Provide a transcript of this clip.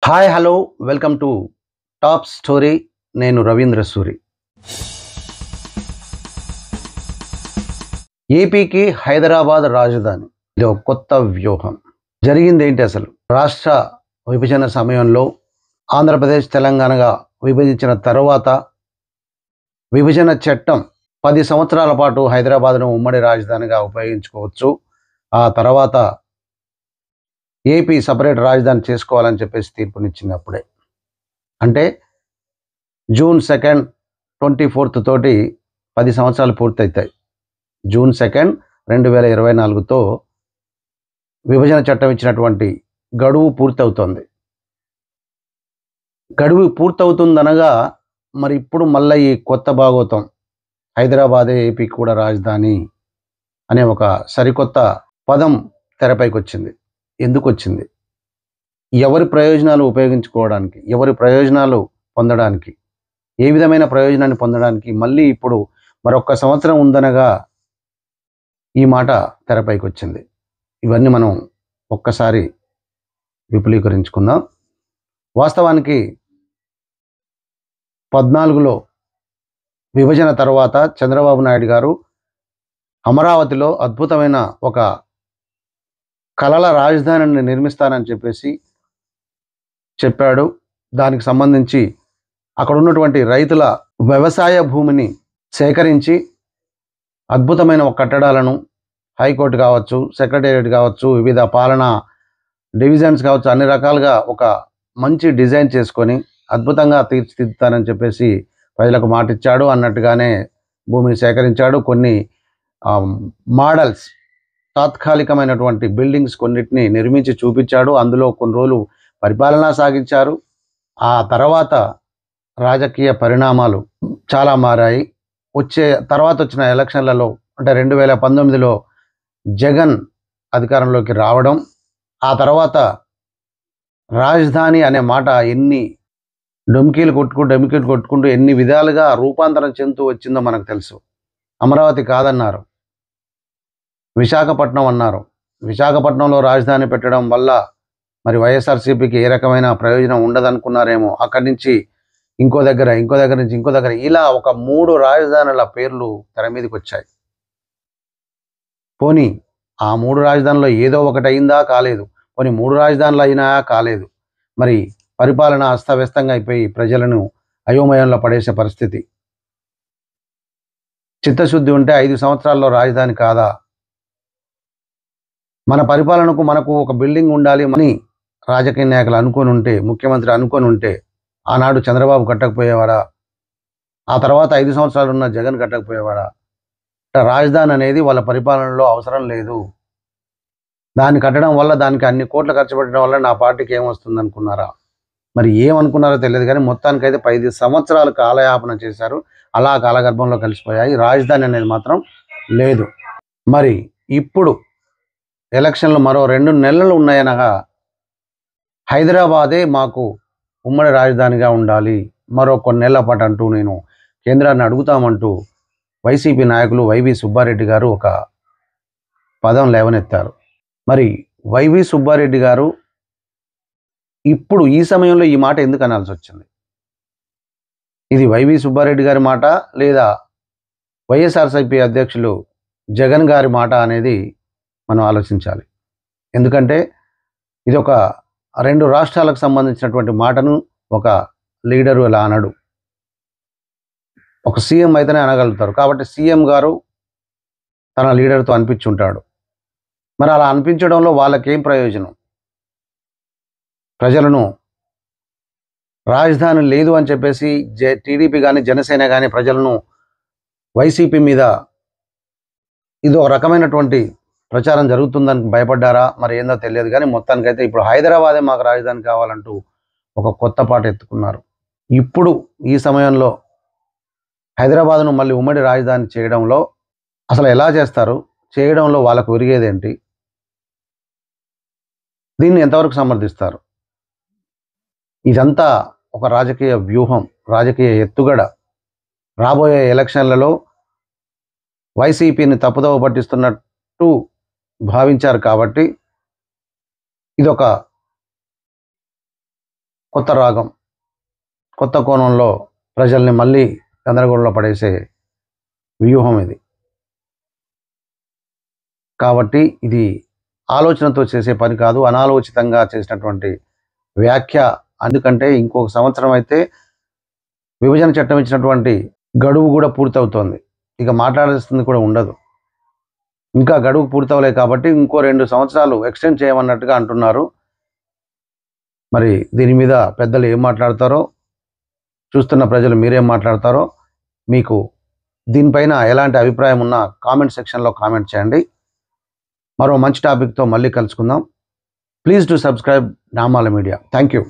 Hi hello welcome to top story. నేను రవీంద్ర సూరి. ఏపీకి హైదరాబాద్ రాజధాని, ఇది ఒక కొత్త వ్యూహం. జరిగింది ఏంటి అసలు? రాష్ట్ర విభజన సమయంలో ఆంధ్రప్రదేశ్ తెలంగాణగా విభజించిన తర్వాత విభజన చట్టం 10 సంవత్సరాల పాటు హైదరాబాద్ను ఉమ్మడి రాజధానిగా ఉపయోగించుకోవచ్చు. ఆ తర్వాత ఏపీ సపరేట్ రాజధాని చేసుకోవాలని చెప్పేసి తీర్పునిచ్చింది. అప్పుడే అంటే జూన్ 2, 24 తోటి 10 సంవత్సరాలు పూర్తవుతాయి. జూన్ 2, 2024తో విభజన చట్టం ఇచ్చినటువంటి గడువు పూర్తవుతోంది. గడువు పూర్తవుతుందనగా మరి ఇప్పుడు మళ్ళీ ఈ కొత్త భాగోతం హైదరాబాదే ఏపీకి కూడా రాజధాని అనే ఒక సరికొత్త పదం తెరపైకి వచ్చింది. ఎందుకు వచ్చింది? ఎవరి ప్రయోజనాలు ఉపయోగించుకోవడానికి, ఎవరి ప్రయోజనాలు పొందడానికి, ఏ విధమైన ప్రయోజనాన్ని పొందడానికి మళ్ళీ ఇప్పుడు మరొక సంవత్సరం ఉందనగా ఈ మాట తెరపైకి వచ్చింది. ఇవన్నీ మనం ఒక్కసారి విపులీకరించుకుందాం. వాస్తవానికి 14లో విభజన తర్వాత చంద్రబాబు నాయుడు గారు అమరావతిలో అద్భుతమైన ఒక కలల రాజధానిని నిర్మిస్తానని చెప్పేసి చెప్పాడు. దానికి సంబంధించి అక్కడ ఉన్నటువంటి రైతుల వ్యవసాయ భూమిని సేకరించి అద్భుతమైన ఒక కట్టడాలను, హైకోర్టు కావచ్చు, సెక్రటేరియట్ కావచ్చు, వివిధ పాలనా డివిజన్స్ కావచ్చు, అన్ని రకాలుగా ఒక మంచి డిజైన్ చేసుకొని అద్భుతంగా తీర్చిదిద్దుతానని చెప్పేసి ప్రజలకు మాటిచ్చాడు. అన్నట్టుగానే భూమిని సేకరించాడు. కొన్ని మోడల్స్, తాత్కాలికమైనటువంటి బిల్డింగ్స్ కొన్నిటిని నిర్మించి చూపించాడు. అందులో కొన్ని రోజులు పరిపాలన సాగించారు. ఆ తర్వాత రాజకీయ పరిణామాలు చాలా మారాయి. తర్వాత వచ్చిన ఎలక్షన్లలో అంటే 2019లో జగన్ అధికారంలోకి రావడం, ఆ తర్వాత రాజధాని అనే మాట ఎన్ని డొమికీలు కొట్టుకుంటూ ఎన్ని విధాలుగా రూపాంతరం చెందుతూ వచ్చిందో మనకు తెలుసు. అమరావతి కాదన్నారు, విశాఖపట్నం అన్నారు. విశాఖపట్నంలో రాజధాని పెట్టడం వల్ల మరి వైఎస్ఆర్సీపీకి ఏ రకమైన ప్రయోజనం ఉండదనుకున్నారేమో. అక్కడి నుంచి ఇంకో దగ్గర నుంచి ఇంకో దగ్గర, ఇలా ఒక 3 రాజధానుల పేర్లు తెర మీదకి వచ్చాయి. పోనీ ఆ 3 రాజధానుల్లో ఏదో ఒకటి అయిందా? కాలేదు. పోనీ 3 రాజధానులు అయినా కాలేదు. మరి పరిపాలన అస్తవ్యస్తంగా అయిపోయి ప్రజలను అయోమయంలో పడేసే పరిస్థితి. చిత్తశుద్ధి ఉంటే 5 సంవత్సరాల్లో రాజధాని కాదా? మన పరిపాలనకు మనకు ఒక బిల్డింగ్ ఉండాలి అని రాజకీయ నాయకులు అనుకొని ఉంటే, ముఖ్యమంత్రి అనుకొని ఉంటే ఆనాడు చంద్రబాబు కట్టకపోయేవాడా? ఆ తర్వాత 5 సంవత్సరాలు ఉన్న జగన్ కట్టకపోయేవాడా? రాజధాని అనేది వాళ్ళ పరిపాలనలో అవసరం లేదు. దాన్ని కట్టడం వల్ల, దానికి అన్ని కోట్లు ఖర్చు పెట్టడం వల్ల నా పార్టీకి ఏమొస్తుంది అనుకున్నారా? మరి ఏమనుకున్నారో తెలియదు కానీ మొత్తానికైతే 5 సంవత్సరాలు కాలయాపన చేశారు. అలా కాలగర్భంలో కలిసిపోయాయి. రాజధాని అనేది మాత్రం లేదు. మరి ఇప్పుడు ఎలక్షన్లు మరో 2 నెలలు ఉన్నాయనగా హైదరాబాదే మాకు ఉమ్మడి రాజధానిగా ఉండాలి మరో కొన్ని నెలల పాటు అంటూ నేను కేంద్రాన్ని అడుగుతామంటూ వైసీపీ నాయకులు వైవి సుబ్బారెడ్డి గారు ఒక పదం లేవనెత్తారు. మరి వైవి సుబ్బారెడ్డి గారు ఇప్పుడు ఈ సమయంలో ఈ మాట ఎందుకు అనాల్సి వచ్చింది? ఇది వైవి సుబ్బారెడ్డి గారి మాట లేదా వైఎస్ఆర్సీపీ అధ్యక్షులు జగన్ గారి మాట అనేది మనం ఆలోచించాలి. ఎందుకంటే ఇది ఒక 2 రాష్ట్రాలకు సంబంధించినటువంటి మాటను ఒక లీడరు ఇలా అనడు. ఒక సీఎం అయితేనే అనగలుగుతారు. కాబట్టి సీఎం గారు తన లీడర్తో అనిపించుంటాడు. మరి అలా అనిపించడంలో వాళ్ళకేం ప్రయోజనం? ప్రజలను రాజధాని లేదు అని చెప్పేసి టీడీపీ కానీ జనసేన కానీ ప్రజలను వైసీపీ మీద ఇది ఒక రకమైనటువంటి ప్రచారం జరుగుతుందని భయపడ్డారా? మరి ఏందో తెలియదు కానీ మొత్తానికైతే ఇప్పుడు హైదరాబాదే మాకు రాజధాని కావాలంటూ ఒక కొత్త పాట ఎత్తుకున్నారు. ఇప్పుడు ఈ సమయంలో హైదరాబాద్ను మళ్ళీ ఉమ్మడి రాజధాని చేయడంలో అసలు ఎలా చేస్తారు? చేయడంలో వాళ్ళకు ఒరిగేదేంటి? దీన్ని ఎంతవరకు సమర్థిస్తారు? ఇదంతా ఒక రాజకీయ వ్యూహం, రాజకీయ ఎత్తుగడ. రాబోయే ఎలక్షన్లలో వైసీపీని తప్పుదోవ పట్టిస్తున్నట్టు భావించారు కాబట్టి ఇదొక కొత్త రాగం, కొత్త కోణంలో ప్రజల్ని మళ్ళీ గందరగోళంలో పడేసే వ్యూహం ఇది. కాబట్టి ఇది ఆలోచనతో చేసే పని కాదు, అనాలోచితంగా చేసినటువంటి వ్యాఖ్య. అందుకంటే ఇంకొక సంవత్సరం అయితే విభజన చట్టం ఇచ్చినటువంటి గడువు కూడా పూర్తవుతోంది. ఇక మాట్లాడాల్సింది కూడా ఉండదు. ఇంకా గడువు పూర్తవలే కాబట్టి ఇంకో 2 సంవత్సరాలు ఎక్స్టెండ్ చేయమన్నట్టుగా అంటున్నారు. మరి దీని మీద పెద్దలు ఏం మాట్లాడతారో, చూస్తున్న ప్రజలు మీరేం మాట్లాడతారో, మీకు దీనిపైన ఎలాంటి అభిప్రాయం ఉన్నా కామెంట్ సెక్షన్లో కామెంట్ చేయండి. మరో మంచి టాపిక్తో మళ్ళీ కలుసుకుందాం. Please do subscribe Namala media. Thank you.